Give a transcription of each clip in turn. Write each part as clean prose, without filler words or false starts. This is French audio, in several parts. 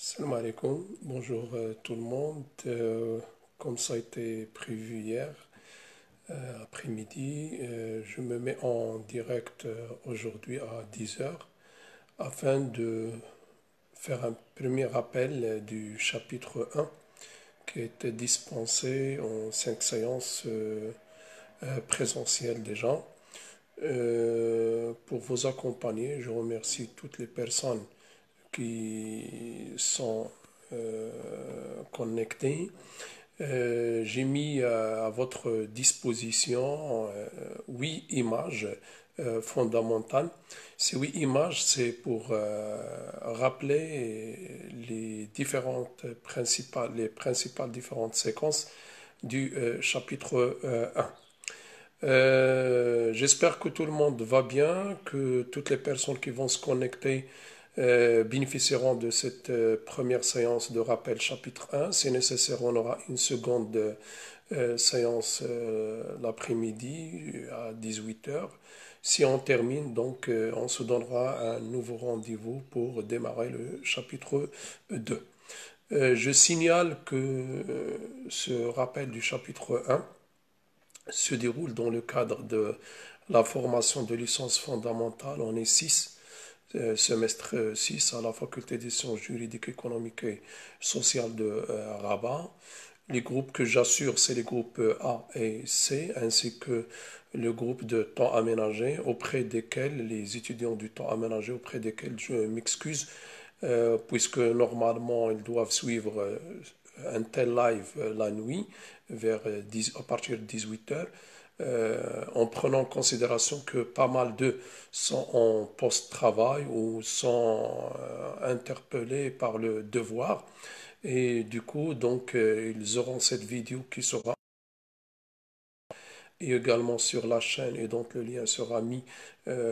Salam alaikum, bonjour tout le monde. Comme ça a été prévu hier après-midi, je me mets en direct aujourd'hui à 10 heures afin de faire un premier rappel du chapitre 1 qui a été dispensé en 5 séances présentielles déjà. Pour vous accompagner, je remercie toutes les personnes qui sont connectées. J'ai mis à votre disposition 8 images fondamentales. Ces 8 images, c'est pour rappeler les principales différentes séquences du chapitre 1. J'espère que tout le monde va bien, que toutes les personnes qui vont se connecter bénéficieront de cette première séance de rappel chapitre 1. Si nécessaire, on aura une seconde séance l'après-midi à 18 heures. Si on termine, donc, on se donnera un nouveau rendez-vous pour démarrer le chapitre 2. Je signale que ce rappel du chapitre 1 se déroule dans le cadre de la formation de licence fondamentale. On est 6 semestre 6 à la faculté des sciences juridiques, économiques et sociales de Rabat. Les groupes que j'assure, c'est les groupes A et C, ainsi que le groupe de temps aménagé, auprès desquels, les étudiants du temps aménagé, auprès desquels je m'excuse, puisque normalement ils doivent suivre un tel live la nuit, à partir de 18 heures. En prenant en considération que pas mal d'eux sont en post-travail ou sont interpellés par le devoir. Et du coup, donc, ils auront cette vidéo qui sera et également sur la chaîne, et donc le lien sera mis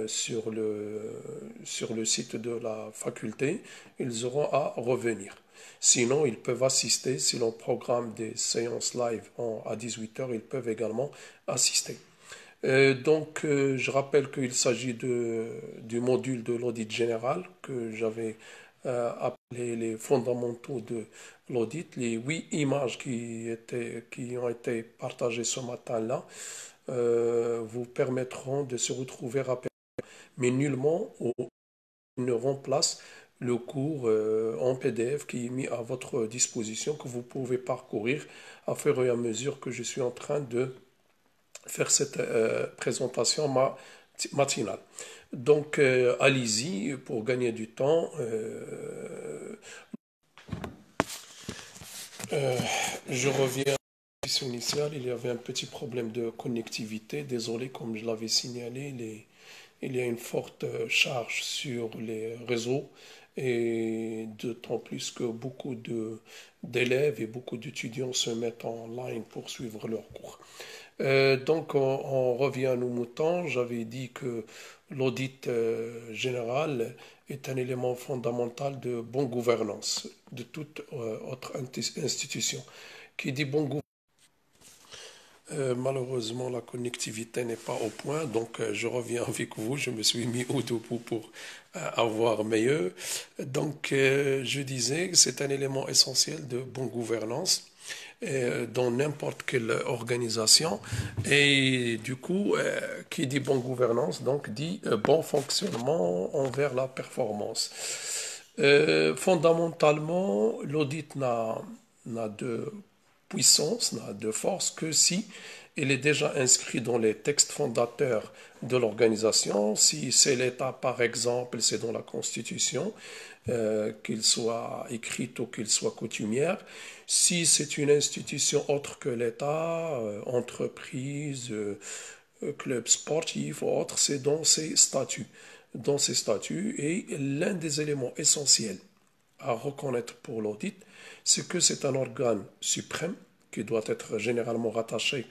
sur le site de la faculté. Ils auront à revenir. Sinon, ils peuvent assister, si l'on programme des séances live à 18 heures, ils peuvent également assister. Je rappelle qu'il s'agit du module de l'audit général que j'avais appelé les fondamentaux de l'audit. Les 8 images qui ont été partagées ce matin-là vous permettront de se retrouver rapidement, mais nullement ne remplace le cours en PDF qui est mis à votre disposition, que vous pouvez parcourir à fur et à mesure que je suis en train de faire cette présentation matinale. Donc, allez-y pour gagner du temps. Euh, je reviens à la question initiale. Il y avait un petit problème de connectivité. Désolé, comme je l'avais signalé, il y a une forte charge sur les réseaux et d'autant plus que beaucoup d'élèves et beaucoup d'étudiants se mettent en ligne pour suivre leurs cours. On revient à nos moutons. J'avais dit que l'audit général est un élément fondamental de bonne gouvernance de toute autre institution. Qui dit bon gouvernance, malheureusement la connectivité n'est pas au point, donc je reviens avec vous. Je me suis mis au debout pour avoir meilleur. Je disais que c'est un élément essentiel de bonne gouvernance dans n'importe quelle organisation. Et du coup, qui dit bonne gouvernance, donc dit bon fonctionnement envers la performance. Fondamentalement, l'audit n'a de puissance, n'a de force que si il est déjà inscrit dans les textes fondateurs de l'organisation. Si c'est l'État, par exemple, c'est dans la Constitution, qu'il soit écrite ou qu'il soit coutumière. Si c'est une institution autre que l'État, entreprise, club sportif ou autre, c'est dans ses statuts. Dans ses statuts, et l'un des éléments essentiels à reconnaître pour l'audit, c'est que c'est un organe suprême qui doit être généralement rattaché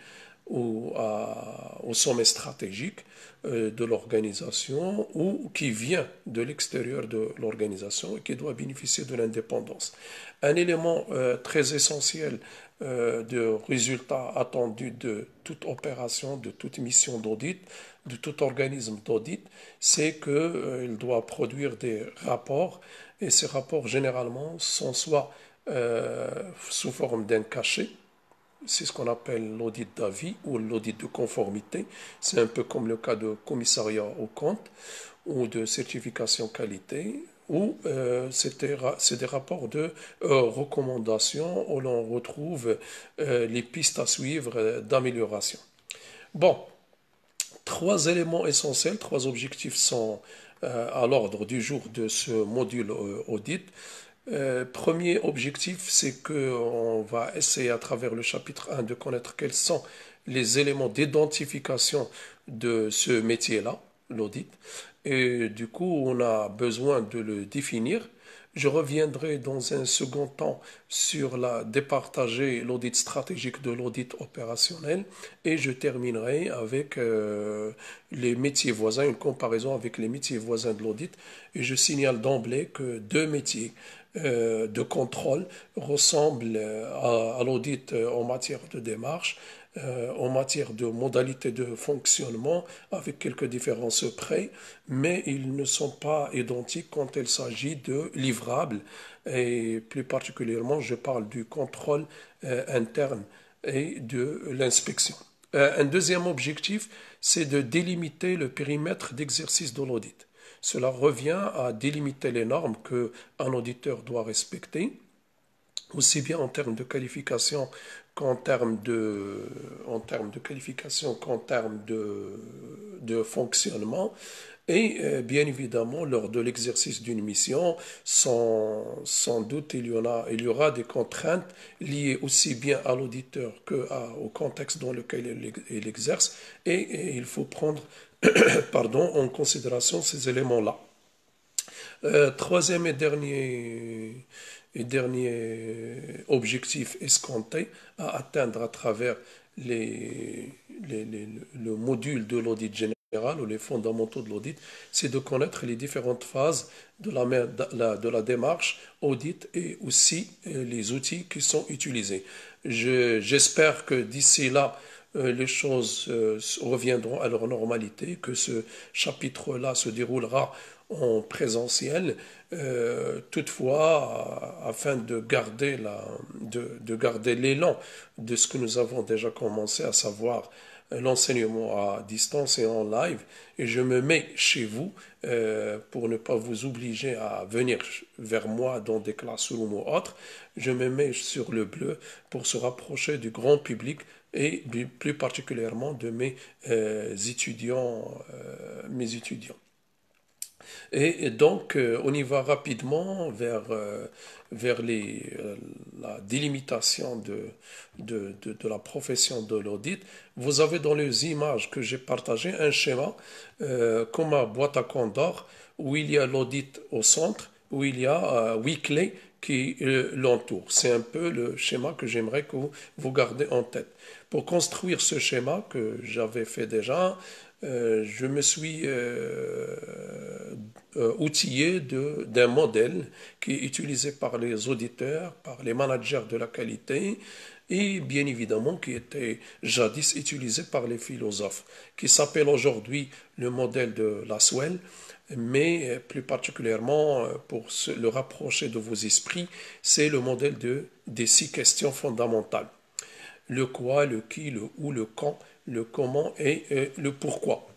au sommet stratégique de l'organisation ou qui vient de l'extérieur de l'organisation et qui doit bénéficier de l'indépendance. Un élément très essentiel de résultat attendu de toute opération, de toute mission d'audit, de tout organisme d'audit, c'est qu'il doit produire des rapports et ces rapports généralement sont soit sous forme d'un cachet, c'est ce qu'on appelle l'audit d'avis ou l'audit de conformité. C'est un peu comme le cas de commissariat aux comptes ou de certification qualité, ou c'est des rapports de recommandation où l'on retrouve les pistes à suivre d'amélioration. Bon, trois éléments essentiels, trois objectifs sont à l'ordre du jour de ce module audit. Premier objectif, c'est qu'on va essayer à travers le chapitre 1 de connaître quels sont les éléments d'identification de ce métier-là, l'audit. Et du coup, on a besoin de le définir. Je reviendrai dans un second temps sur départager l'audit stratégique de l'audit opérationnel et je terminerai avec les métiers voisins, une comparaison avec les métiers voisins de l'audit. Et je signale d'emblée que deux métiers de contrôle ressemblent à l'audit en matière de démarche, en matière de modalités de fonctionnement, avec quelques différences près, mais ils ne sont pas identiques quand il s'agit de livrables, et plus particulièrement, je parle du contrôle interne et de l'inspection. Un deuxième objectif, c'est de délimiter le périmètre d'exercice de l'audit. Cela revient à délimiter les normes qu'un auditeur doit respecter, aussi bien en termes de qualification qu'en termes de fonctionnement. Et bien évidemment, lors de l'exercice d'une mission, sans doute il y aura des contraintes liées aussi bien à l'auditeur qu'au contexte dans lequel il exerce, et il faut prendre en considération ces éléments-là. Troisième et dernier objectif escompté à atteindre à travers le module de l'audit général ou les fondamentaux de l'audit, c'est de connaître les différentes phases de la démarche audit et aussi les outils qui sont utilisés. J'espère que d'ici là, les choses reviendront à leur normalité, que ce chapitre-là se déroulera en présentiel. Toutefois, afin de garder l'élan de ce que nous avons déjà commencé, à savoir l'enseignement à distance et en live, et je me mets chez vous pour ne pas vous obliger à venir vers moi dans des classrooms ou autres, je me mets sur le bleu pour se rapprocher du grand public et plus particulièrement de mes étudiants. Et donc, on y va rapidement vers la délimitation de la profession de l'audit. Vous avez dans les images que j'ai partagées un schéma comme à boîte à Condor où il y a l'audit au centre, où il y a Weekly qui l'entoure. C'est un peu le schéma que j'aimerais que vous gardez en tête. Pour construire ce schéma que j'avais fait déjà, je me suis outillé d'un modèle qui est utilisé par les auditeurs, par les managers de la qualité et bien évidemment qui était jadis utilisé par les philosophes, qui s'appelle aujourd'hui le modèle de Laswell, mais plus particulièrement pour le rapprocher de vos esprits, c'est le modèle des 6 questions fondamentales. Le quoi, le qui, le où, le quand, le comment et le pourquoi.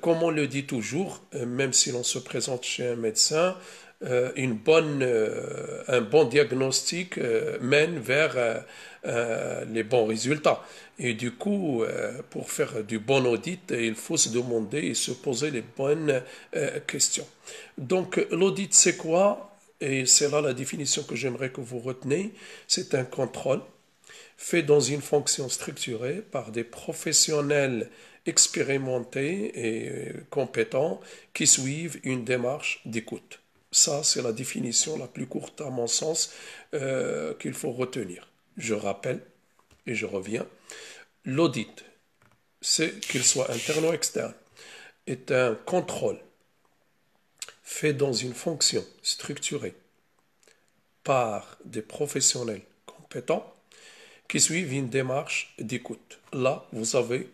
Comme on le dit toujours, même si l'on se présente chez un médecin, un bon diagnostic mène vers les bons résultats. Et du coup, pour faire du bon audit, il faut se demander et se poser les bonnes questions. Donc, l'audit, c'est quoi? Et c'est là la définition que j'aimerais que vous reteniez. C'est un contrôle fait dans une fonction structurée par des professionnels expérimentés et compétents qui suivent une démarche d'écoute. Ça, c'est la définition la plus courte à mon sens qu'il faut retenir. Je rappelle et je reviens. L'audit, c'est qu'il soit interne ou externe, est un contrôle fait dans une fonction structurée par des professionnels compétents qui suivent une démarche d'écoute. Là, vous avez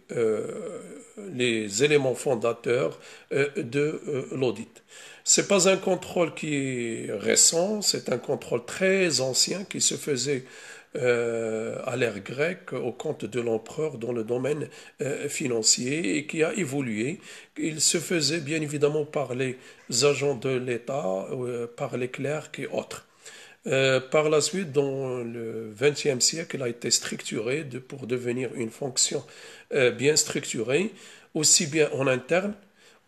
les éléments fondateurs de l'audit. Ce n'est pas un contrôle qui est récent, c'est un contrôle très ancien qui se faisait à l'ère grecque au compte de l'empereur dans le domaine financier et qui a évolué. Il se faisait bien évidemment par les agents de l'État, par les clercs et autres. Par la suite, dans le XXe siècle, il a été structuré pour devenir une fonction bien structurée, aussi bien en interne,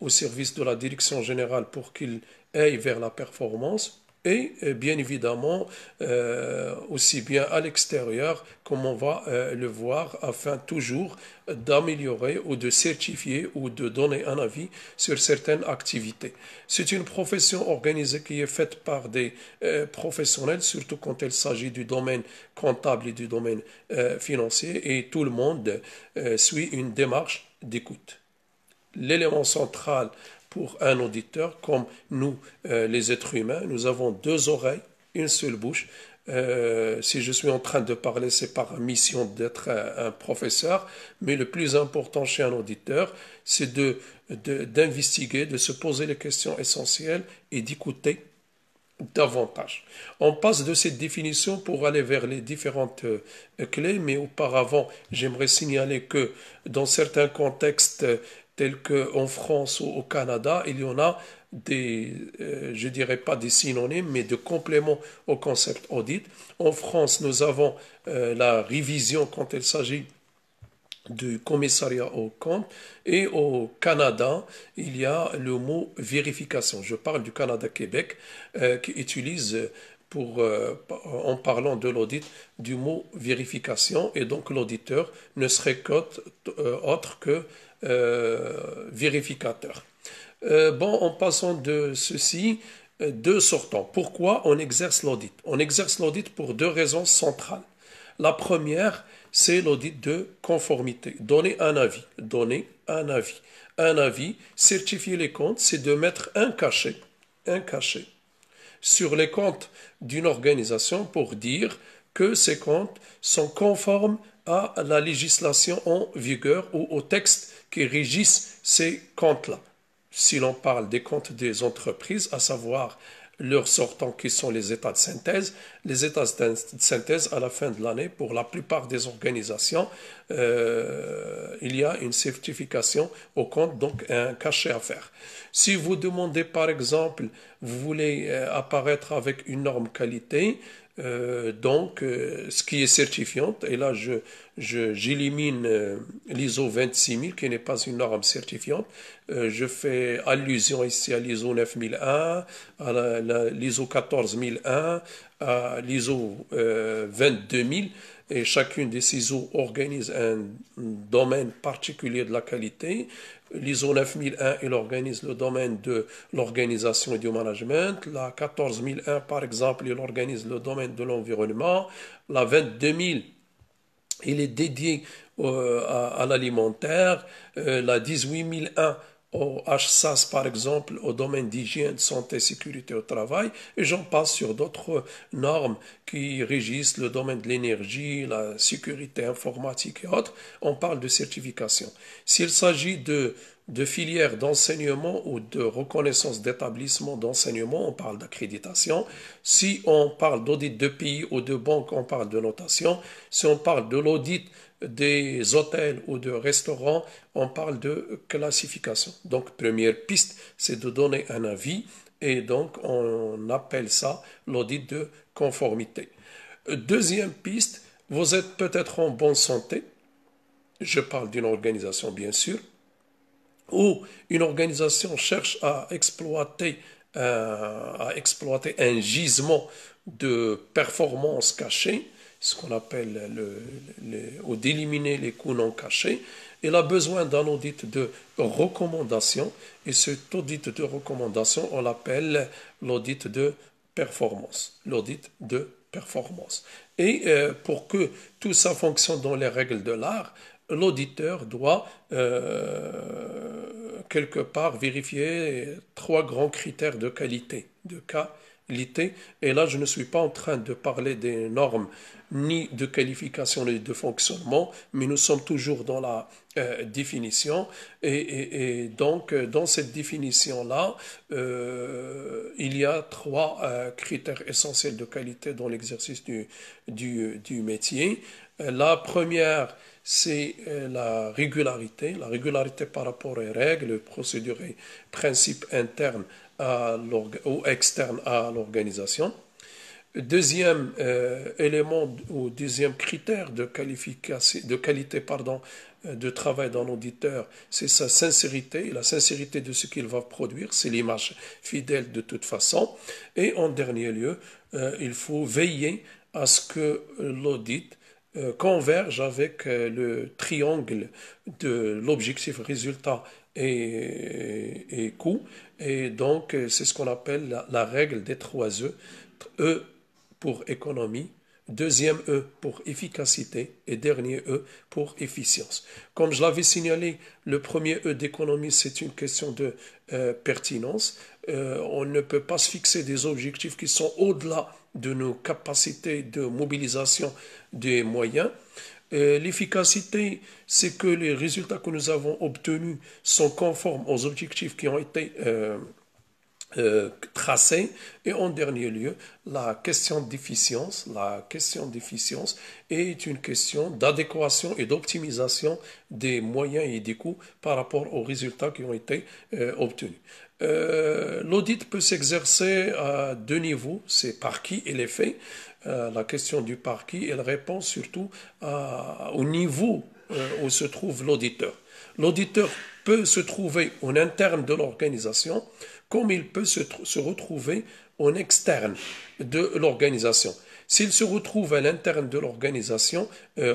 au service de la direction générale pour qu'il aille vers la performance, et bien évidemment aussi bien à l'extérieur comme on va le voir afin toujours d'améliorer ou de certifier ou de donner un avis sur certaines activités. C'est une profession organisée qui est faite par des professionnels, surtout quand il s'agit du domaine comptable et du domaine financier, et tout le monde suit une démarche d'écoute. L'élément central pour un auditeur, comme nous, les êtres humains, nous avons deux oreilles, une seule bouche. Si je suis en train de parler, c'est par mission d'être un professeur, mais le plus important chez un auditeur, c'est d'investiguer, de se poser les questions essentielles et d'écouter davantage. On passe de cette définition pour aller vers les différentes clés, mais auparavant, j'aimerais signaler que dans certains contextes tels qu'en France ou au Canada, il y en a des, je dirais pas des synonymes, mais de compléments au concept audit. En France, nous avons la révision quand il s'agit du commissariat au compte, et au Canada, il y a le mot vérification. Je parle du Canada-Québec qui utilise en parlant de l'audit du mot vérification, et donc l'auditeur ne serait autre que vérificateur. En passant de ceci, deux sortants. Pourquoi on exerce l'audit? On exerce l'audit pour deux raisons centrales. La première, c'est l'audit de conformité. Donner un avis. Donner un avis. Un avis, certifier les comptes, c'est de mettre un cachet sur les comptes d'une organisation pour dire que ces comptes sont conformes à la législation en vigueur ou aux textes qui régissent ces comptes-là. Si l'on parle des comptes des entreprises, à savoir leurs sortants qui sont les états de synthèse. Les états de synthèse, à la fin de l'année, pour la plupart des organisations, il y a une certification au compte, donc un cachet à faire. Si vous demandez, par exemple, vous voulez apparaître avec une norme qualité, ce qui est certifiante, et là j'élimine l'ISO 26000 qui n'est pas une norme certifiante, je fais allusion ici à l'ISO 9001, à l'ISO 14001, à l'ISO 22000, et chacune des ISO organise un domaine particulier de la qualité. L'ISO 9001, il organise le domaine de l'organisation et du management. La 14001, par exemple, il organise le domaine de l'environnement. La 22000, il est dédié à l'alimentaire. La 18001 au HSAS, par exemple, au domaine d'hygiène, santé, sécurité au travail, et j'en passe sur d'autres normes qui régissent le domaine de l'énergie, la sécurité informatique et autres. On parle de certification. S'il s'agit de filières d'enseignement ou de reconnaissance d'établissements d'enseignement, on parle d'accréditation. Si on parle d'audit de pays ou de banque, on parle de notation. Si on parle de l'audit des hôtels ou de restaurants, on parle de classification. Donc, première piste, c'est de donner un avis, et donc on appelle ça l'audit de conformité. Deuxième piste, vous êtes peut-être en bonne santé, je parle d'une organisation bien sûr, ou une organisation cherche à exploiter un gisement de performance cachée, ce qu'on appelle ou d'éliminer les coûts non cachés. Il a besoin d'un audit de recommandation, et cet audit de recommandation, on l'appelle l'audit de performance. L'audit de performance. Et pour que tout ça fonctionne dans les règles de l'art, l'auditeur doit quelque part vérifier trois grands critères de qualité, de qualité. Et là, je ne suis pas en train de parler des normes ni de qualification ni de fonctionnement, mais nous sommes toujours dans la définition. Et donc, dans cette définition-là, il y a trois critères essentiels de qualité dans l'exercice du métier. La première, c'est la régularité par rapport aux règles, procédures et principes internes ou externes à l'organisation. Deuxième élément ou deuxième critère de qualification, de qualité de travail d'un auditeur, c'est sa sincérité, la sincérité de ce qu'il va produire, c'est l'image fidèle de toute façon. Et en dernier lieu, il faut veiller à ce que l'audit converge avec le triangle de l'objectif résultat et coût. Et donc, c'est ce qu'on appelle la règle des trois E. E pour économie, deuxième E pour efficacité et dernier E pour efficience. Comme je l'avais signalé, le premier E d'économie, c'est une question de pertinence. On ne peut pas se fixer des objectifs qui sont au-delà de nos capacités de mobilisation des moyens. L'efficacité, c'est que les résultats que nous avons obtenus sont conformes aux objectifs qui ont été tracés. Et en dernier lieu, la question d'efficience. La question d'efficience est une question d'adéquation et d'optimisation des moyens et des coûts par rapport aux résultats qui ont été obtenus. L'audit peut s'exercer à deux niveaux, c'est par qui il est fait. La question du par qui, elle répond surtout au niveau où se trouve l'auditeur. L'auditeur peut se trouver en interne de l'organisation, comme il peut se retrouver en externe de l'organisation. S'il se retrouve à l'interne de l'organisation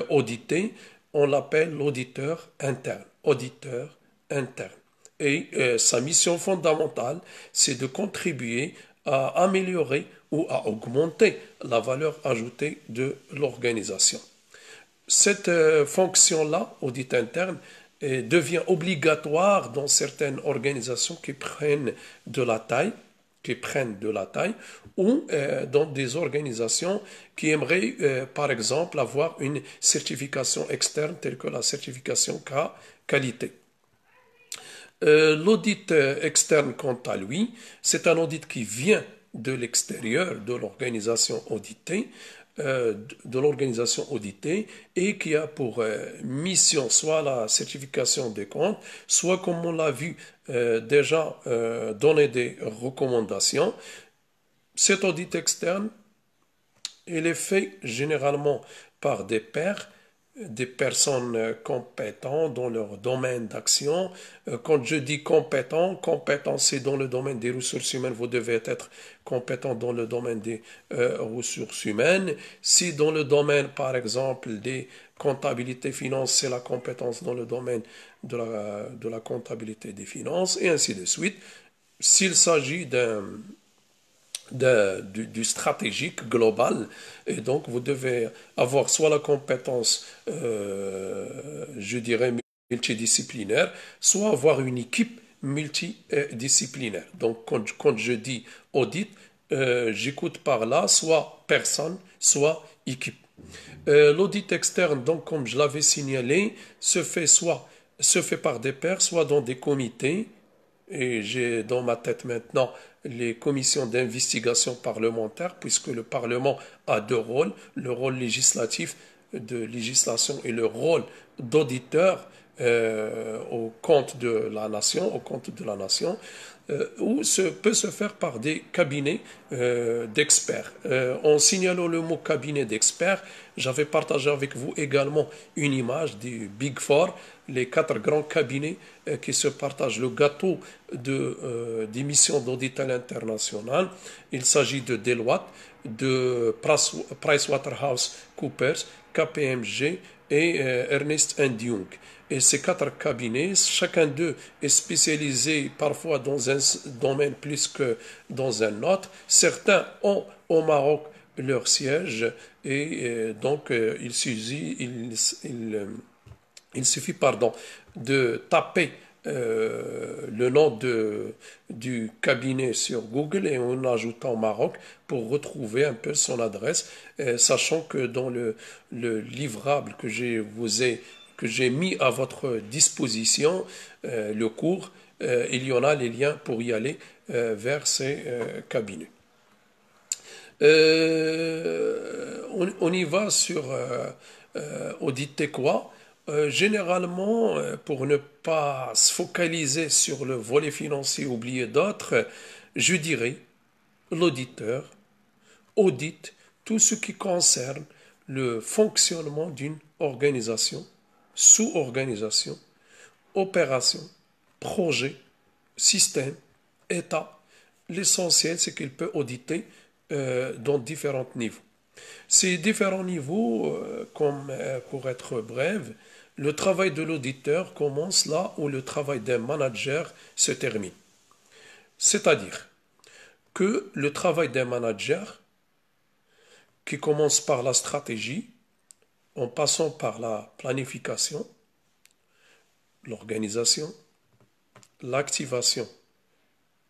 audité, on l'appelle l'auditeur interne. Auditeur interne. Et sa mission fondamentale, c'est de contribuer à améliorer ou à augmenter la valeur ajoutée de l'organisation. Cette fonction-là, audit interne, devient obligatoire dans certaines organisations qui prennent de la taille, ou dans des organisations qui aimeraient, par exemple, avoir une certification externe telle que la certification qualité. L'audit externe, quant à lui, c'est un audit qui vient de l'extérieur de l'organisation auditée, et qui a pour mission soit la certification des comptes, soit comme on l'a vu déjà donner des recommandations. Cet audit externe, il est fait généralement par des pairs, des personnes compétentes dans leur domaine d'action. Quand je dis compétent, c'est dans le domaine des ressources humaines, vous devez être compétent dans le domaine des ressources humaines. Si dans le domaine, par exemple, des comptabilités finances, c'est la compétence dans le domaine de la comptabilité des finances, et ainsi de suite. S'il s'agit du stratégique global, et donc vous devez avoir soit la compétence, je dirais, multidisciplinaire, soit avoir une équipe multidisciplinaire. Donc quand je dis audit, j'écoute par là soit personne, soit équipe. L'audit externe, donc comme je l'avais signalé, se fait par des pairs, soit dans des comités, et j'ai dans ma tête maintenant les commissions d'investigation parlementaire, puisque le Parlement a deux rôles, le rôle législatif de législation et le rôle d'auditeur au compte de la nation, ou peut se faire par des cabinets d'experts. En signalant le mot cabinet d'experts, j'avais partagé avec vous également une image du Big Four, les quatre grands cabinets qui se partagent le gâteau des missions d'audit à l'international. Il s'agit de Deloitte, de PricewaterhouseCoopers, KPMG et Ernst & Young. Et ces quatre cabinets, chacun d'eux est spécialisé parfois dans un domaine plus que dans un autre. Certains ont au Maroc leur siège et donc Il suffit, pardon, de taper le nom du cabinet sur Google et en ajoutant Maroc pour retrouver un peu son adresse, sachant que dans le livrable que j'ai mis à votre disposition, le cours, il y en a les liens pour y aller vers ces cabinets. On y va sur auditer quoi? Généralement, pour ne pas se focaliser sur le volet financier, oublier d'autres, je dirais l'auditeur audite tout ce qui concerne le fonctionnement d'une organisation, sous-organisation, opération, projet, système, état. L'essentiel, c'est qu'il peut auditer dans différents niveaux. Ces différents niveaux, comme pour être bref, le travail de l'auditeur commence là où le travail d'un manager se termine. C'est-à-dire que le travail d'un manager, qui commence par la stratégie, en passant par la planification, l'organisation, l'activation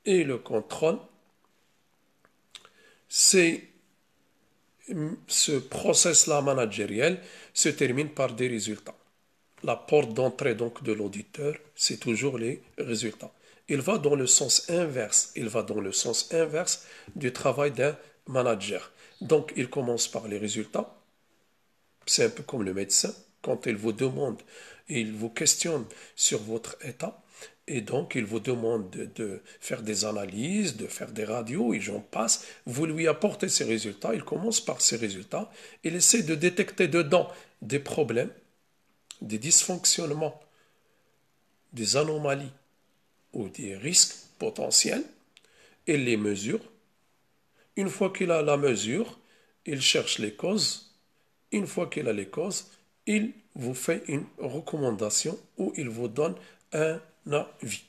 et le contrôle, c'est ce process-là managériel se termine par des résultats. La porte d'entrée donc de l'auditeur, c'est toujours les résultats. Il va dans le sens inverse. Il va dans le sens inverse du travail d'un manager. Donc, il commence par les résultats. C'est un peu comme le médecin. Quand il vous demande, il vous questionne sur votre état, et donc il vous demande de faire des analyses, de faire des radios, et j'en passe. Vous lui apportez ces résultats. Il commence par ces résultats. Il essaie de détecter dedans des problèmes, des dysfonctionnements, des anomalies ou des risques potentiels. Il les mesure. Une fois qu'il a la mesure, il cherche les causes. Une fois qu'il a les causes, il vous fait une recommandation ou il vous donne un avis.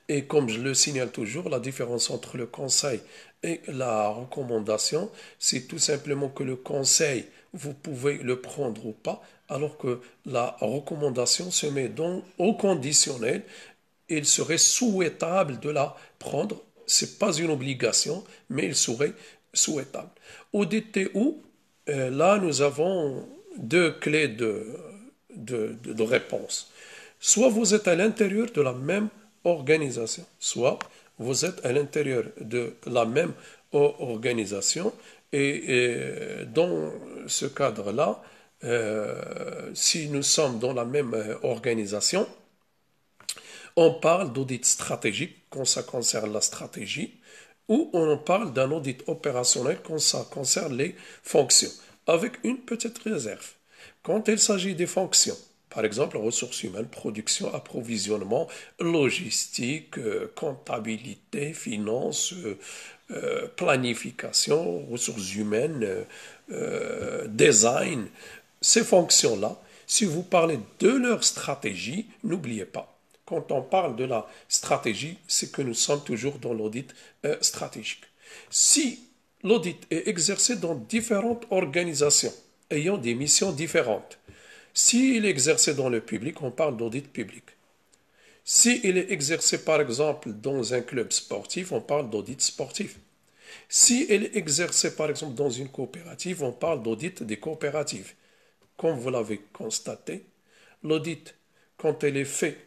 Et comme je le signale toujours, la différence entre le conseil et la recommandation, c'est tout simplement que le conseil, vous pouvez le prendre ou pas, alors que la recommandation se met au conditionnel. Il serait souhaitable de la prendre. Ce n'est pas une obligation, mais il serait souhaitable. Au DTU, là, nous avons deux clés de réponse. Soit vous êtes à l'intérieur de la même organisation, soit vous êtes à l'intérieur de la même organisation. Et dans ce cadre-là, si nous sommes dans la même organisation, on parle d'audit stratégique quand ça concerne la stratégie, ou on parle d'un audit opérationnel quand ça concerne les fonctions, avec une petite réserve. Quand il s'agit des fonctions, par exemple ressources humaines, production, approvisionnement, logistique, comptabilité, finance, planification, ressources humaines, design, ces fonctions-là, si vous parlez de leur stratégie, n'oubliez pas, quand on parle de la stratégie, c'est que nous sommes toujours dans l'audit stratégique. Si l'audit est exercé dans différentes organisations ayant des missions différentes, s'il est exercé dans le public, on parle d'audit public. S'il est exercé par exemple dans un club sportif, on parle d'audit sportif. S'il est exercé par exemple dans une coopérative, on parle d'audit des coopératives. Comme vous l'avez constaté, l'audit, quand elle est fait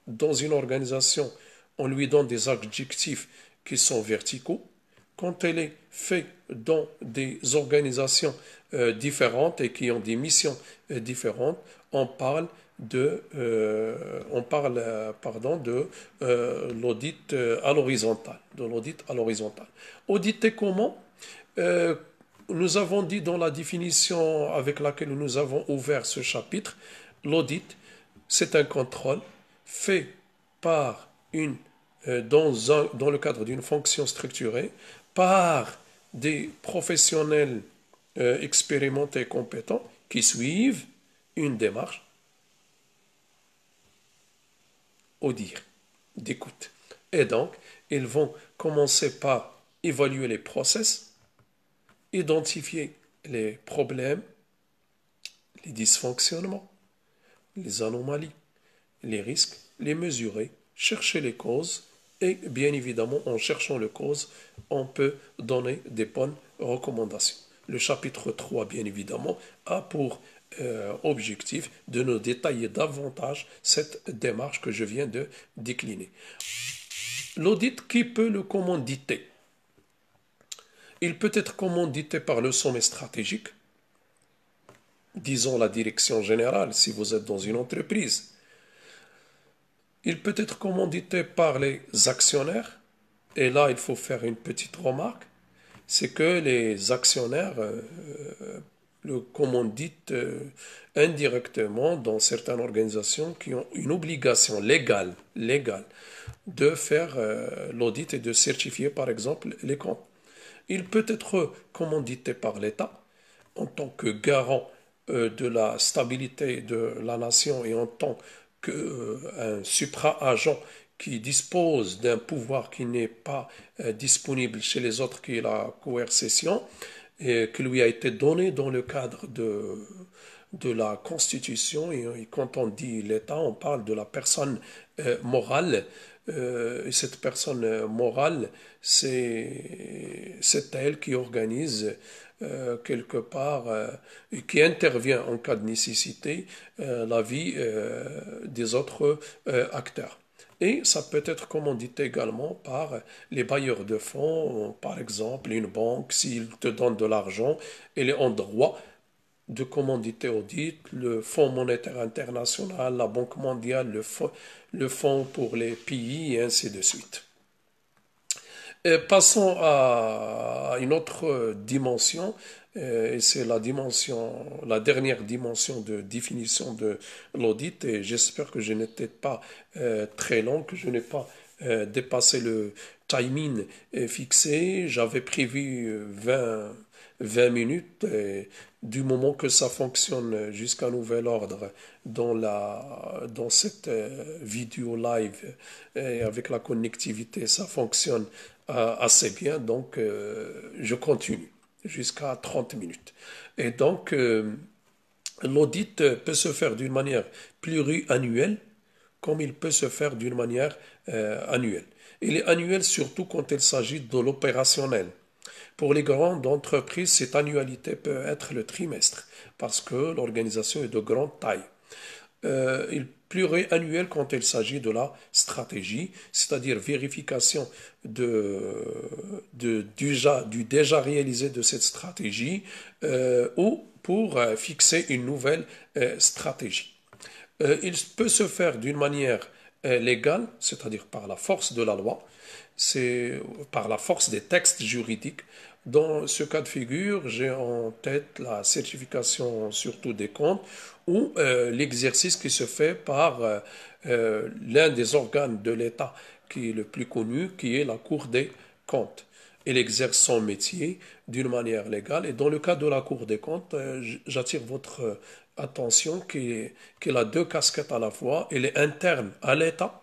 dans une organisation, on lui donne des adjectifs qui sont verticaux. Quand elle est faite dans des organisations différentes et qui ont des missions différentes, on parle de l'audit à l'horizontale. De l'audit à l'horizontale. Auditer comment? Nous avons dit dans la définition avec laquelle nous avons ouvert ce chapitre, l'audit, c'est un contrôle fait par dans le cadre d'une fonction structurée par des professionnels expérimentés et compétents qui suivent une démarche auditive, d'écoute. Et donc, ils vont commencer par évaluer les process, identifier les problèmes, les dysfonctionnements, les anomalies, les risques, les mesurer, chercher les causes et bien évidemment en cherchant les causes, on peut donner des bonnes recommandations. Le chapitre 3, bien évidemment, a pour objectif de nous détailler davantage cette démarche que je viens de décliner. L'audit, qui peut le commanditer? Il peut être commandité par le sommet stratégique, disons la direction générale si vous êtes dans une entreprise. Il peut être commandité par les actionnaires, et là il faut faire une petite remarque, c'est que les actionnaires le commanditent indirectement dans certaines organisations qui ont une obligation légale de faire l'audit et de certifier par exemple les comptes. Il peut être commandité par l'État en tant que garant de la stabilité de la nation et en tant qu'un supra-agent qui dispose d'un pouvoir qui n'est pas disponible chez les autres, qui est la coercition, et qui lui a été donné dans le cadre de la Constitution. Et quand on dit l'État, on parle de la personne morale. Et cette personne morale, c'est elle qui organise quelque part et qui intervient en cas de nécessité la vie des autres acteurs. Et ça peut être commandité également par les bailleurs de fonds, par exemple une banque, s'il te donne de l'argent, elle est en droit de commandité audit, le Fonds monétaire international, la Banque mondiale, le fonds pour les pays, et ainsi de suite. Et passons à une autre dimension, et c'est la dernière dimension de définition de l'audit, et j'espère que je n'étais pas très long, que je n'ai pas dépassé le timing fixé. J'avais prévu 20 minutes, et du moment que ça fonctionne jusqu'à nouvel ordre dans cette vidéo live et avec la connectivité, ça fonctionne assez bien, donc je continue jusqu'à 30 minutes. Et donc, l'audit peut se faire d'une manière pluriannuelle, comme il peut se faire d'une manière annuelle. Il est annuel surtout quand il s'agit de l'opérationnel. Pour les grandes entreprises, cette annualité peut être le trimestre, parce que l'organisation est de grande taille. Il pluriannuel quand il s'agit de la stratégie, c'est-à-dire vérification du déjà réalisé de cette stratégie ou pour fixer une nouvelle stratégie. Il peut se faire d'une manière légale, c'est-à-dire par la force de la loi, c'est par la force des textes juridiques. Dans ce cas de figure, j'ai en tête la certification surtout des comptes ou l'exercice qui se fait par l'un des organes de l'État qui est le plus connu, qui est la Cour des comptes. Elle exerce son métier d'une manière légale. Et dans le cas de la Cour des comptes, j'attire votre attention qu'elle a deux casquettes à la fois. Elle est interne à l'État,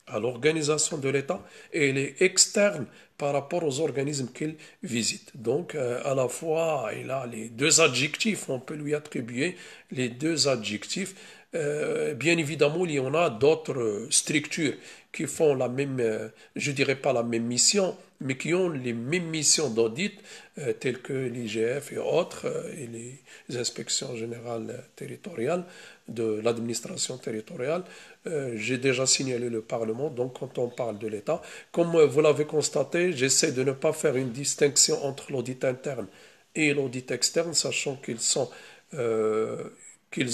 à l'organisation de l'État, et elle est externe par rapport aux organismes qu'il visite. Donc, à la fois, il a les deux adjectifs, on peut lui attribuer les deux adjectifs. Bien évidemment, il y en a d'autres structures qui font la même, je dirais pas la même mission, mais qui ont les mêmes missions d'audit, telles que l'IGF et autres, et les inspections générales territoriales de l'administration territoriale. J'ai déjà signalé le Parlement, donc quand on parle de l'État, comme vous l'avez constaté, j'essaie de ne pas faire une distinction entre l'audit interne et l'audit externe, sachant qu'ils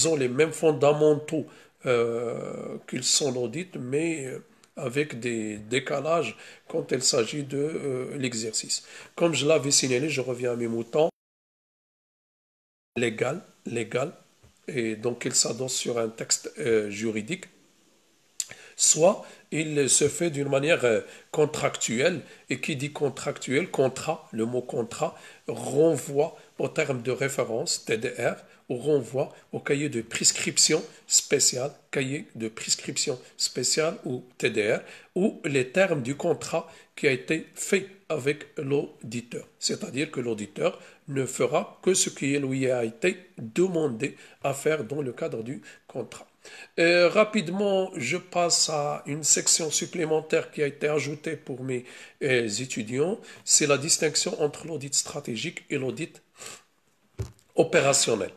ont les mêmes fondamentaux qu'ils sont l'audit, mais avec des décalages quand il s'agit de l'exercice. Comme je l'avais signalé, je reviens à mes moutons, légal, et donc il s'adosse sur un texte juridique, soit il se fait d'une manière contractuelle, et qui dit contractuel, contrat, le mot contrat renvoie au terme de référence, TDR, ou renvoie au cahier de prescription spécial ou TDR, ou les termes du contrat qui a été fait avec l'auditeur. C'est-à-dire que l'auditeur ne fera que ce qui lui a été demandé à faire dans le cadre du contrat. Rapidement, je passe à une section supplémentaire qui a été ajoutée pour mes étudiants. C'est la distinction entre l'audit stratégique et l'audit opérationnel.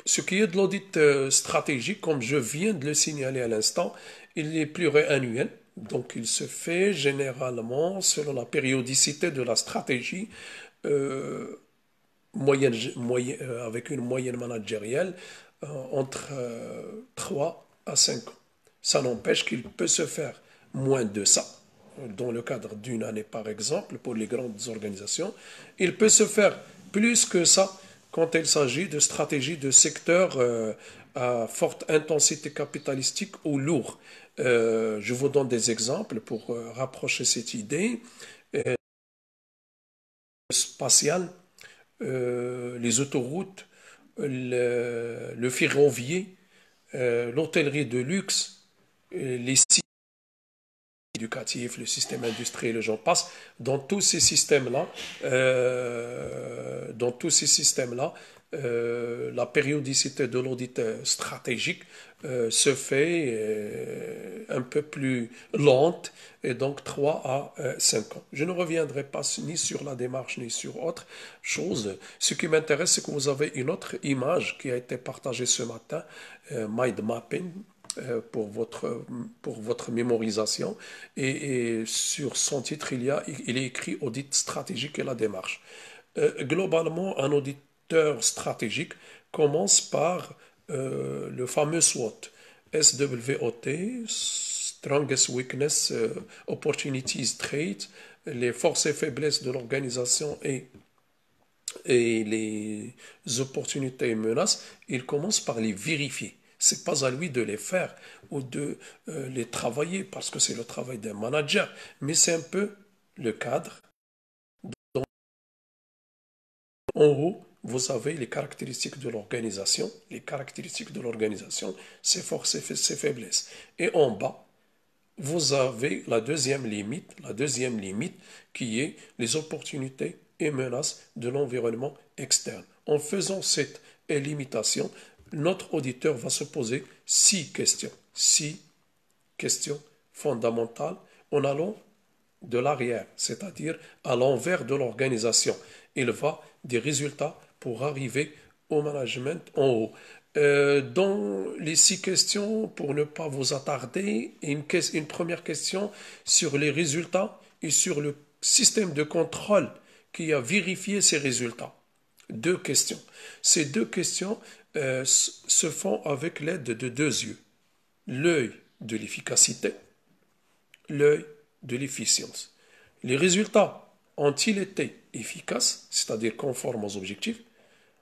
Ce qui est de l'audit stratégique, comme je viens de le signaler à l'instant, il est pluriannuel. Donc, il se fait généralement selon la périodicité de la stratégie, euh, avec une moyenne managérielle entre 3 à 5 ans. Ça n'empêche qu'il peut se faire moins de ça, dans le cadre d'une année par exemple, pour les grandes organisations. Il peut se faire plus que ça quand il s'agit de stratégies de secteurs à forte intensité capitalistique ou lourds. Je vous donne des exemples pour rapprocher cette idée. Spatiale, les autoroutes, le ferroviaire, l'hôtellerie de luxe, les sites éducatifs, le système industriel, j'en passe. Dans tous ces systèmes-là, la périodicité de l'audit stratégique se fait un peu plus lente, et donc 3 à 5 ans. Je ne reviendrai pas ni sur la démarche ni sur autre chose. Ce qui m'intéresse, c'est que vous avez une autre image qui a été partagée ce matin, mind mapping, pour votre mémorisation. Et sur son titre, il est écrit audit stratégique et la démarche. Globalement, un auditeur stratégique commence par le fameux SWOT, SWOT, Strongest Weakness, Opportunities, Traits, les forces et faiblesses de l'organisation et les opportunités et menaces. Il commence par les vérifier. C'est pas à lui de les faire ou de les travailler parce que c'est le travail d'un manager, mais c'est un peu le cadre. Donc, en haut, vous avez les caractéristiques de l'organisation, ses forces et ses faiblesses. Et en bas, vous avez la deuxième limite qui est les opportunités et menaces de l'environnement externe. En faisant cette limitation, notre auditeur va se poser 6 questions fondamentales en allant de l'arrière, c'est-à-dire à l'envers de l'organisation. Il va des résultats pour arriver au management en haut. Dans les 6 questions, pour ne pas vous attarder, une première question sur les résultats et sur le système de contrôle qui a vérifié ces résultats. 2 questions. Ces 2 questions se font avec l'aide de 2 yeux. L'œil de l'efficacité, l'œil de l'efficience. Les résultats ont-ils été efficaces, c'est-à-dire conformes aux objectifs?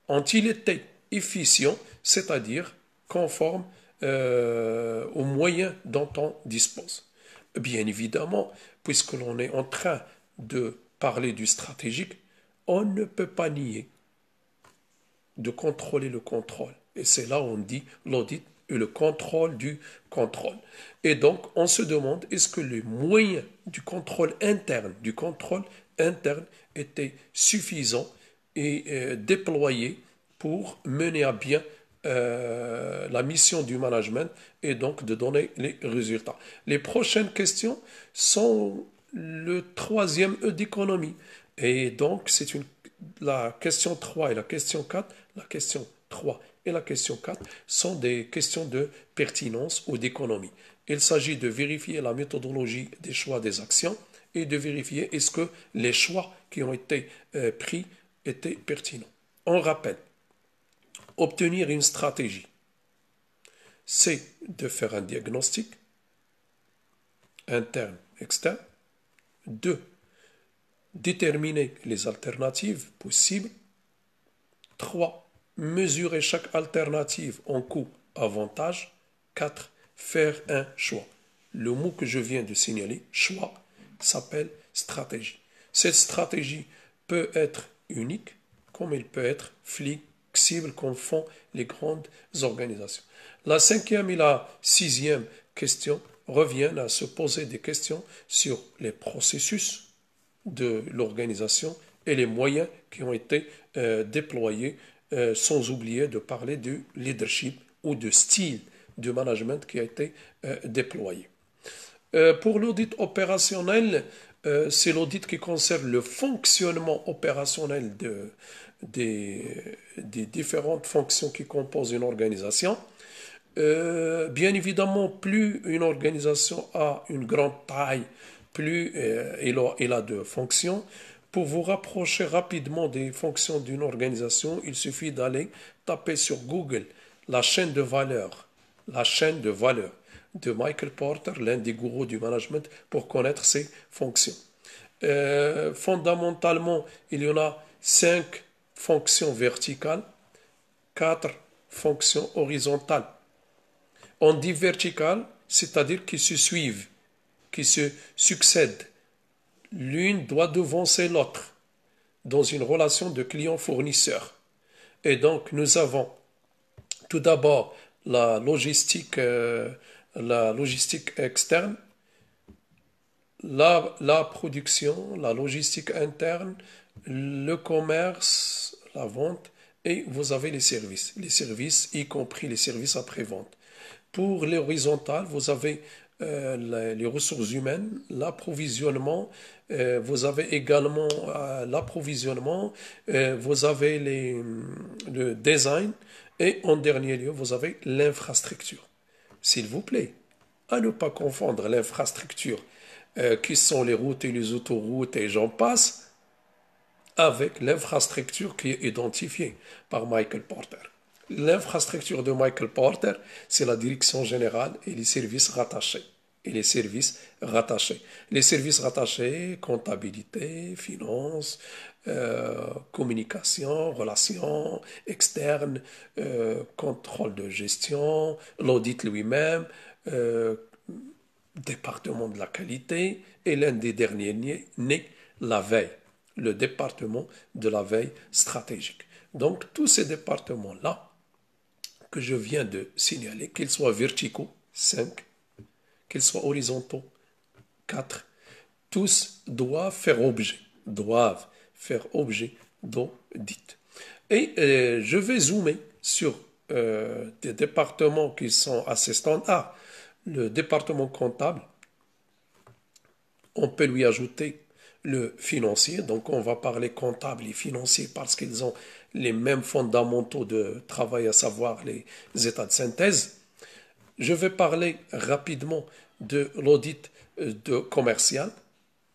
Ont-ils été efficients, c'est-à-dire conformes aux moyens dont on dispose? Bien évidemment, puisque l'on est en train de parler du stratégique, on ne peut pas nier de contrôler le contrôle. Et c'est là où on dit l'audit et le contrôle du contrôle. Et donc, on se demande, est-ce que les moyens du contrôle interne étaient suffisants et déployés pour mener à bien la mission du management et donc de donner les résultats. Les prochaines questions sont le troisième E d'économie. Et donc, la question 3 et la question 4, la question 3 et la question 4 sont des questions de pertinence ou d'économie. Il s'agit de vérifier la méthodologie des choix des actions et de vérifier est-ce que les choix qui ont été pris étaient pertinents. On rappelle, obtenir une stratégie, c'est de faire un diagnostic interne, externe. 2. Déterminer les alternatives possibles. 3. Mesurer chaque alternative en coût-avantage. 4. Faire un choix. Le mot que je viens de signaler, choix, s'appelle stratégie. Cette stratégie peut être unique, comme elle peut être flexible, comme font les grandes organisations. La 5e et la 6e question reviennent à se poser des questions sur les processus de l'organisation et les moyens qui ont été déployés, sans oublier de parler du leadership ou de style du management qui a été déployé. Pour l'audit opérationnel, c'est l'audit qui concerne le fonctionnement opérationnel des différentes fonctions qui composent une organisation. Bien évidemment, plus une organisation a une grande taille, plus elle a de fonctions. Pour vous rapprocher rapidement des fonctions d'une organisation, il suffit d'aller taper sur Google la chaîne de valeur, la chaîne de valeur de Michael Porter, l'un des gourous du management, pour connaître ses fonctions. Fondamentalement, il y en a 5 fonctions verticales, 4 fonctions horizontales. On dit verticales, c'est-à-dire qui se suivent, qui se succèdent. L'une doit devancer l'autre dans une relation de client-fournisseur. Et donc, nous avons tout d'abord la logistique externe, la production, la logistique interne, le commerce, la vente, et vous avez les services, y compris les services après-vente. Pour l'horizontal, vous avez les ressources humaines, l'approvisionnement, vous avez également l'approvisionnement, vous avez le design et en dernier lieu, vous avez l'infrastructure. S'il vous plaît, à ne pas confondre l'infrastructure qui sont les routes et les autoroutes et j'en passe avec l'infrastructure qui est identifiée par Michael Porter. L'infrastructure de Michael Porter, c'est la direction générale et les services rattachés. Les services rattachés, comptabilité, finance, communication, relations externes, contrôle de gestion, l'audit lui-même, département de la qualité et l'un des derniers né, la veille, le département de la veille stratégique. Donc tous ces départements-là que je viens de signaler, qu'ils soient verticaux, 5, qu'ils soient horizontaux, 4, tous doivent faire objet d'audit. Et je vais zoomer sur des départements qui sont assez standards. Le département comptable, on peut lui ajouter le financier, donc on va parler comptable et financier parce qu'ils ont les mêmes fondamentaux de travail, à savoir les états de synthèse. Je vais parler rapidement de l'audit commercial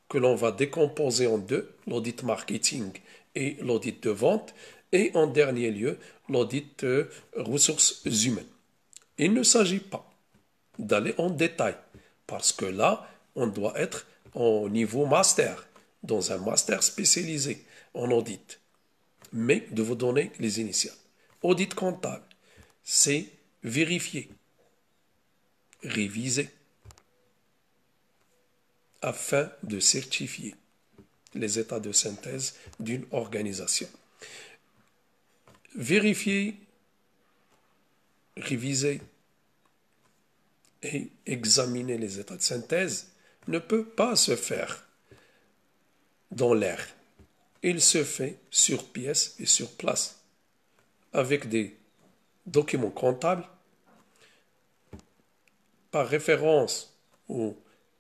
que l'on va décomposer en deux, l'audit marketing et l'audit de vente, et en dernier lieu, l'audit ressources humaines. Il ne s'agit pas d'aller en détail, parce que là, on doit être au niveau master, dans un master spécialisé en audit, mais de vous donner les initiales. Audit comptable, c'est vérifier, réviser, afin de certifier les états de synthèse d'une organisation. Vérifier, réviser et examiner les états de synthèse ne peut pas se faire dans l'air. Il se fait sur pièce et sur place, avec des documents comptables, par référence au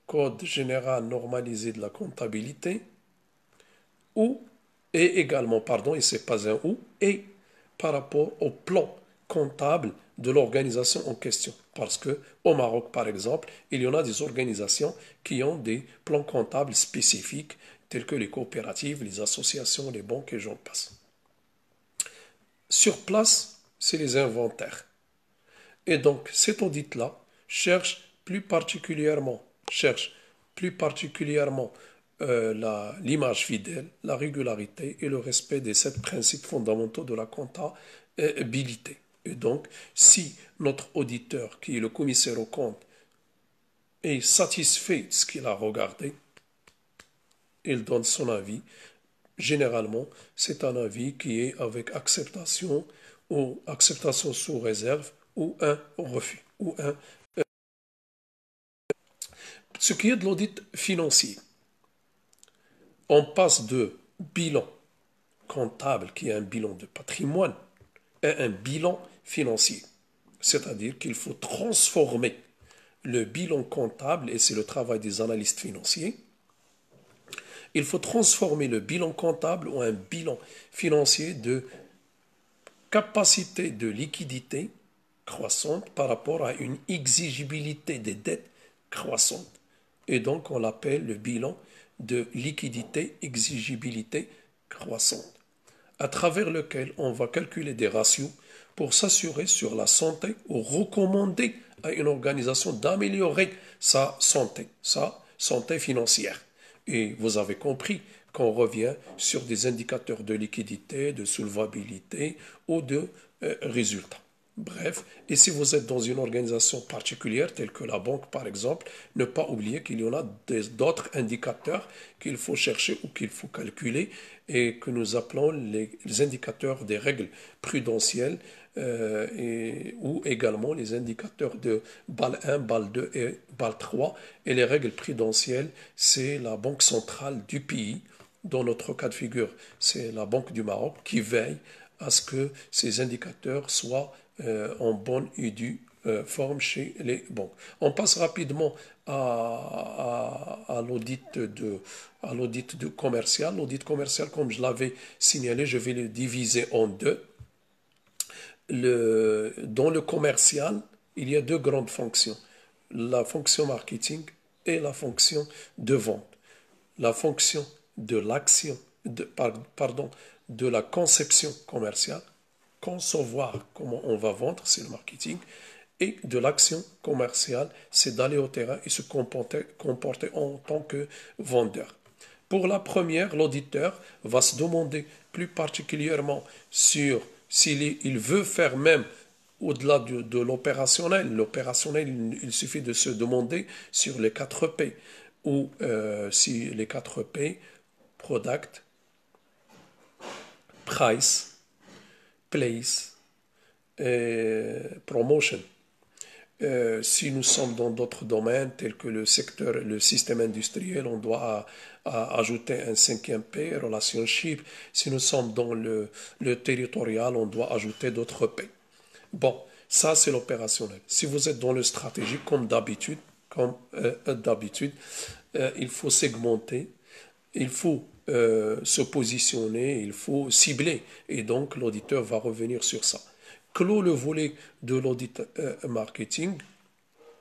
Code général normalisé de la comptabilité, et c'est pas un ou, et par rapport au plan comptable de l'organisation en question. Parce que au Maroc, par exemple, il y en a des organisations qui ont des plans comptables spécifiques, tels que les coopératives, les associations, les banques et j'en passe. Sur place, c'est les inventaires. Et donc, cet audit-là cherche plus particulièrement l'image fidèle, la régularité et le respect des 7 principes fondamentaux de la comptabilité. Et donc, si notre auditeur, qui est le commissaire aux comptes, est satisfait de ce qu'il a regardé, il donne son avis. Généralement, c'est un avis qui est avec acceptation ou acceptation sous réserve ou un refus. Ce qui est de l'audit financier, on passe de bilan comptable, qui est un bilan de patrimoine, à un bilan financier. C'est-à-dire qu'il faut transformer le bilan comptable, et c'est le travail des analystes financiers, il faut transformer le bilan comptable en un bilan financier de capacité de liquidité croissante par rapport à une exigibilité des dettes croissante. Et donc on l'appelle le bilan de liquidité exigibilité croissante, à travers lequel on va calculer des ratios pour s'assurer sur la santé ou recommander à une organisation d'améliorer sa santé financière. Et vous avez compris qu'on revient sur des indicateurs de liquidité, de solvabilité ou de résultats. Bref, et si vous êtes dans une organisation particulière, telle que la banque par exemple, ne pas oublier qu'il y en a d'autres indicateurs qu'il faut chercher ou qu'il faut calculer et que nous appelons les indicateurs des règles prudentielles ou également les indicateurs de BAL 1, BAL 2 et BAL 3. Et les règles prudentielles, c'est la banque centrale du pays. Dans notre cas de figure, c'est la Banque du Maroc qui veille à ce que ces indicateurs soient en bonne et due forme chez les banques. On passe rapidement à l'audit de commercial. L'audit commercial, comme je l'avais signalé, je vais le diviser en deux. Dans le commercial, il y a deux grandes fonctions, la fonction marketing et la fonction de vente. La fonction de l'action, de la conception commerciale, concevoir comment on va vendre, c'est le marketing, et de l'action commerciale, c'est d'aller au terrain et se comporter en tant que vendeur. Pour la première, l'auditeur va se demander plus particulièrement sur s'il veut faire même au-delà de l'opérationnel. L'opérationnel, il suffit de se demander sur les 4 P, ou si les 4 P, product, price, place et promotion. Si nous sommes dans d'autres domaines tels que le secteur, le système industriel, on doit ajouter un 5e P, relationship. Si nous sommes dans le territorial, on doit ajouter d'autres P. Bon, ça c'est l'opérationnel. Si vous êtes dans le stratégique, comme d'habitude, il faut segmenter, il faut se positionner, il faut cibler. Et donc l'auditeur va revenir sur ça. Clos le volet de l'audit marketing,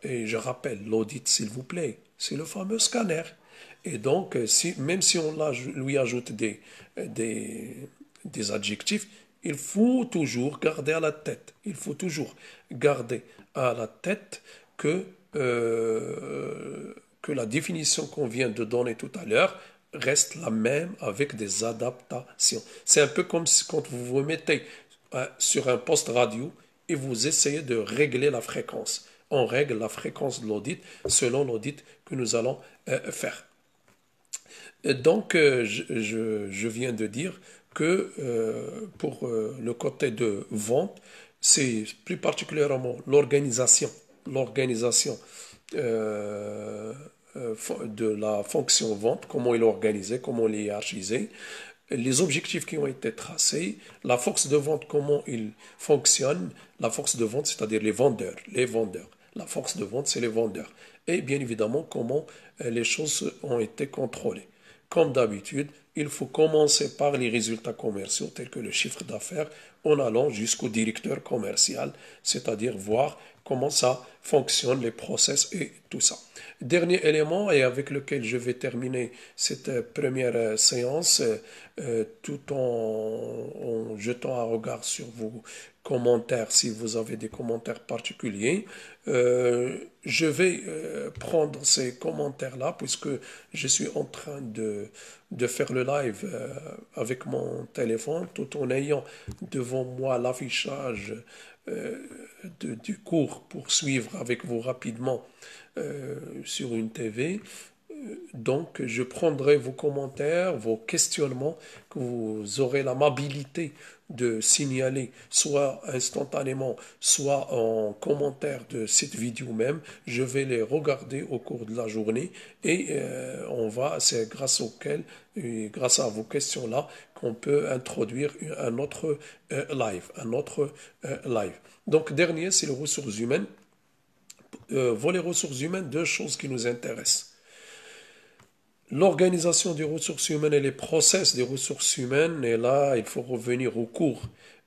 et je rappelle, l'audit s'il vous plaît, c'est le fameux scanner. Et donc, même si on lui ajoute des adjectifs, il faut toujours garder à la tête, il faut toujours garder à la tête que la définition qu'on vient de donner tout à l'heure reste la même avec des adaptations. C'est un peu comme si quand vous vous mettez sur un poste radio et vous essayez de régler la fréquence. On règle la fréquence de l'audit selon l'audit que nous allons faire. Donc, je viens de dire que pour le côté de vente, c'est plus particulièrement l'organisation de la fonction vente, comment il est organisé, comment il est hiérarchisé, les objectifs qui ont été tracés, la force de vente, comment il fonctionne, la force de vente, c'est-à-dire les vendeurs. La force de vente, c'est les vendeurs. Et bien évidemment, comment les choses ont été contrôlées. Comme d'habitude, il faut commencer par les résultats commerciaux tels que le chiffre d'affaires en allant jusqu'au directeur commercial, c'est-à-dire voir comment ça fonctionne, les process et tout ça. Dernier élément et avec lequel je vais terminer cette première séance, tout en jetant un regard sur vos commentaires, si vous avez des commentaires particuliers, je vais prendre ces commentaires-là puisque je suis en train de faire le live avec mon téléphone tout en ayant devant moi l'affichage du cours pour suivre avec vous rapidement sur une TV. Donc, je prendrai vos commentaires, vos questionnements que vous aurez l'amabilité de signaler, soit instantanément, soit en commentaire de cette vidéo même. Je vais les regarder au cours de la journée et c'est grâce à vos questions-là, qu'on peut introduire un autre live. Donc, dernier, c'est les ressources humaines. Volet ressources humaines, deux choses qui nous intéressent. L'organisation des ressources humaines et les process des ressources humaines, et là, il faut revenir au cours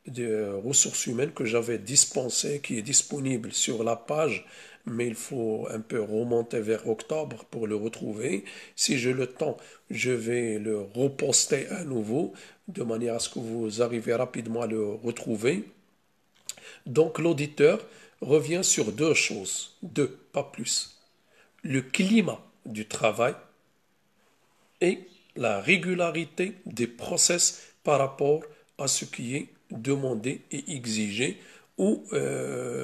des ressources humaines que j'avais dispensé, qui est disponible sur la page, mais il faut un peu remonter vers octobre pour le retrouver. Si j'ai le temps, je vais le reposter à nouveau, de manière à ce que vous arrivez rapidement à le retrouver. Donc l'auditeur revient sur deux choses, deux, pas plus. Le climat du travail et la régularité des process par rapport à ce qui est demandé et exigé ou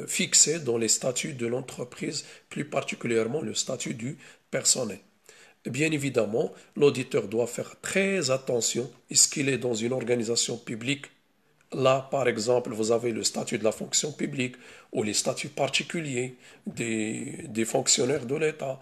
fixé dans les statuts de l'entreprise, plus particulièrement le statut du personnel. Bien évidemment, l'auditeur doit faire très attention. Est-ce qu'il est dans une organisation publique? Là, par exemple, vous avez le statut de la fonction publique ou les statuts particuliers des fonctionnaires de l'État.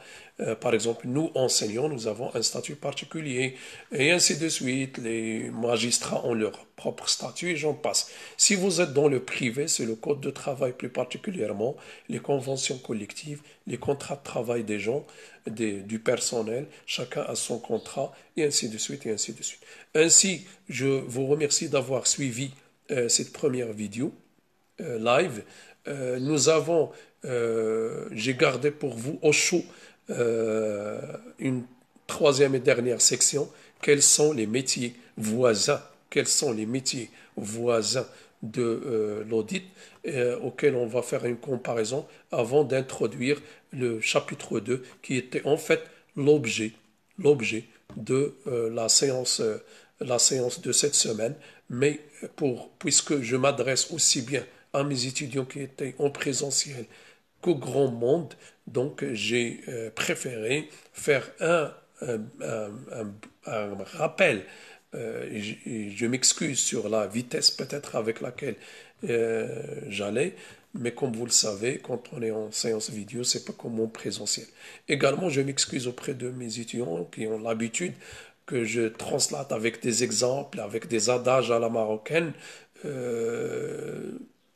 Par exemple, nous, enseignants, nous avons un statut particulier et ainsi de suite. Les magistrats ont leur propre statut et j'en passe. Si vous êtes dans le privé, c'est le code de travail plus particulièrement, les conventions collectives, les contrats de travail des gens, du personnel, chacun a son contrat et ainsi de suite et ainsi de suite. Ainsi, je vous remercie d'avoir suivi cette première vidéo live. J'ai gardé pour vous au chaud une troisième et dernière section. Quels sont les métiers voisins? Quels sont les métiers voisins de l'audit auquel on va faire une comparaison avant d'introduire le chapitre 2 qui était en fait l'objet de la séance de cette semaine, mais puisque je m'adresse aussi bien à mes étudiants qui étaient en présentiel qu'au grand monde, donc j'ai préféré faire un rappel. Je m'excuse sur la vitesse peut-être avec laquelle j'allais, mais comme vous le savez, quand on est en séance vidéo, c'est pas comme en présentiel. Également, je m'excuse auprès de mes étudiants qui ont l'habitude que je translate avec des exemples, avec des adages à la marocaine.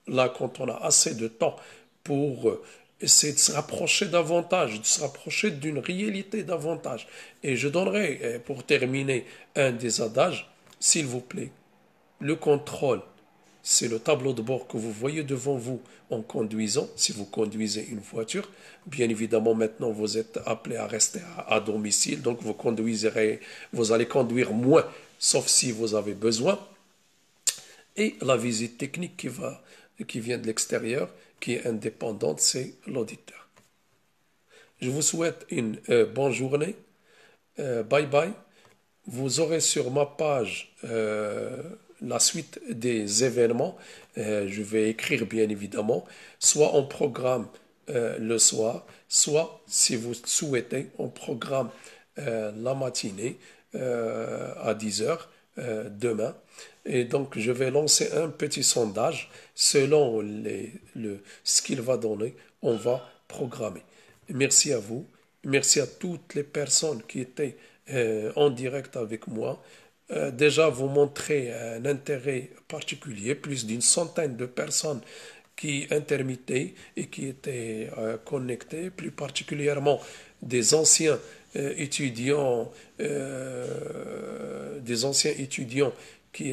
Là, quand on a assez de temps pour essayer de se rapprocher davantage, de se rapprocher d'une réalité davantage. Et je donnerai, pour terminer, un des adages, s'il vous plaît, le contrôle. C'est le tableau de bord que vous voyez devant vous en conduisant, si vous conduisez une voiture. Bien évidemment, maintenant, vous êtes appelé à rester à domicile, donc vous allez conduire moins, sauf si vous avez besoin. Et la visite technique qui vient de l'extérieur, qui est indépendante, c'est l'auditeur. Je vous souhaite une bonne journée. Bye bye. Vous aurez sur ma page la suite des événements. Je vais écrire bien évidemment, soit en programme le soir, soit si vous souhaitez, on programme la matinée à 10 heures demain. Et donc, je vais lancer un petit sondage. Selon ce qu'il va donner, on va programmer. Merci à vous. Merci à toutes les personnes qui étaient en direct avec moi. Déjà, vous montrez un intérêt particulier, plus d'une centaine de personnes qui intermittaient et qui étaient connectées, plus particulièrement des anciens étudiants qui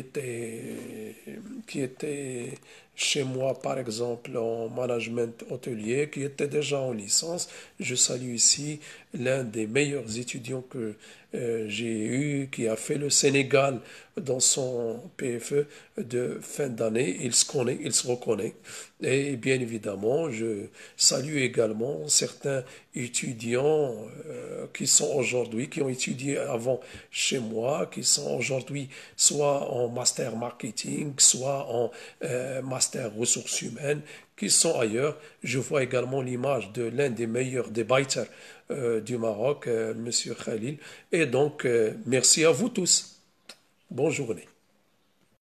étaient chez moi, par exemple, en management hôtelier, qui étaient déjà en licence. Je salue ici l'un des meilleurs étudiants que j'ai eu, qui a fait le Sénégal dans son PFE de fin d'année. Il se connaît, il se reconnaît. Et bien évidemment, je salue également certains étudiants qui ont étudié avant chez moi, qui sont aujourd'hui soit en master marketing, soit ça en master ressources humaines, qui sont ailleurs. Je vois également l'image de l'un des meilleurs debaters du Maroc, Monsieur Khalil. Et donc, merci à vous tous. Bonne journée.